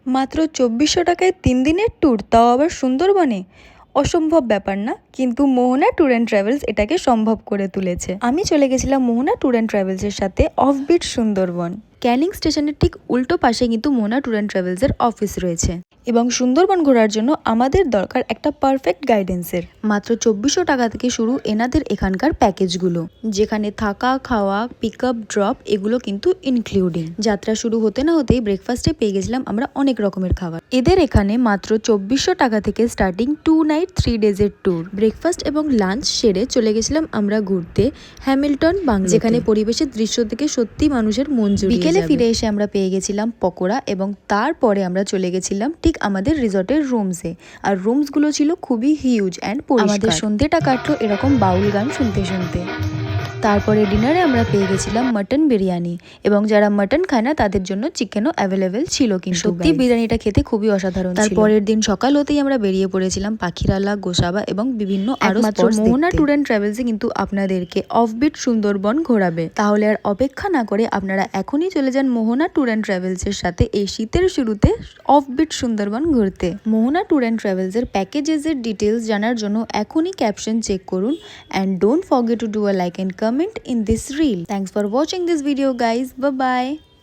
মাত্র ২৪০০ টাকায় ৩ দিনের ট্যুর, তাও আবার সুন্দরবনে। অসম্ভব ব্যাপার না, কিন্তু মোহনা ট্যুর অ্যান্ড ট্রাভেলস এটাকে সম্ভব করে তুলেছে। আমি চলে গেছিলাম মোহনা ট্যুর অ্যান্ড ট্রাভেলসের সাথে অফবিট সুন্দরবন। ক্যানিং স্টেশনের ঠিক উল্টো পাশে কিন্তু মোহনা ট্যুর অ্যান্ড ট্রাভেলসের অফিস রয়েছে, এবং সুন্দরবন ঘোরার জন্য আমাদের দরকার একটা পারফেক্ট গাইডেন্সের। মাত্র ২৪০০ টাকা থেকে শুরু এনাদের এখানকার প্যাকেজগুলো, যেখানে থাকা, খাওয়া, পিক আপ, ড্রপ এগুলো কিন্তু ইনক্লুডিং। যাত্রা শুরু হতে না হতেই ব্রেকফাস্টে পেয়ে গেছিলাম আমরা অনেক রকমের খাবার। এদের এখানে মাত্র ২৪০০ টাকা থেকে স্টার্টিং 2 নাইট 3 ডেজের ট্যুর। ব্রেকফাস্ট এবং লাঞ্চ সেরে চলে গেছিলাম আমরা ঘুরতে হ্যামিল্টন বাংলো, যেখানে পরিবেশের দৃশ্য থেকে সত্যি মানুষের মন জুড়িয়ে যাবে। বিকেলে ফিরে এসে আমরা পেয়ে গেছিলাম পকোড়া, এবং তারপরে আমরা চলে গেছিলাম ঠিক আমাদের রিসর্টের রুমসে। আর রুমসগুলো ছিল খুবই হিউজ অ্যান্ড পরিষ্কার। আমাদের সন্ধ্যেটা কাটলো এরকম বাউল গান শুনতে শুনতে। তারপরে ডিনারে আমরা পেয়ে গেছিলাম মাটন বিরিয়ানি, এবং যারা মাটন খায় না তাদের জন্য চিকেনও অ্যাভেলেবেল ছিল। কিন্তু সত্যি বিরিয়ানিটা খেতে খুবই অসাধারণ ছিল। তারপরের দিন সকাল হতেই আমরা বেরিয়ে পড়েছিলাম পাখিরালা, গোসাবা এবং বিভিন্ন আরো স্পটস। মোহনা ট্যুর অ্যান্ড ট্রাভেলসে কিন্তু আপনাদেরকে অফবিট সুন্দরবন ঘোরাবে। তাহলে আর অপেক্ষা না করে আপনারা এখনই চলে যান মোহনা ট্যুর অ্যান্ড ট্রাভেলসের সাথে এই শীতের শুরুতে অফবিট সুন্দরবন ঘুরতে। মোহনা ট্যুর অ্যান্ড ট্রাভেলসের প্যাকেজেসের ডিটেলস জানার জন্য এখনই ক্যাপশন চেক করুন, and don't forget to do a like and comment in this reel. Thanks for watching this video guys. Bye bye.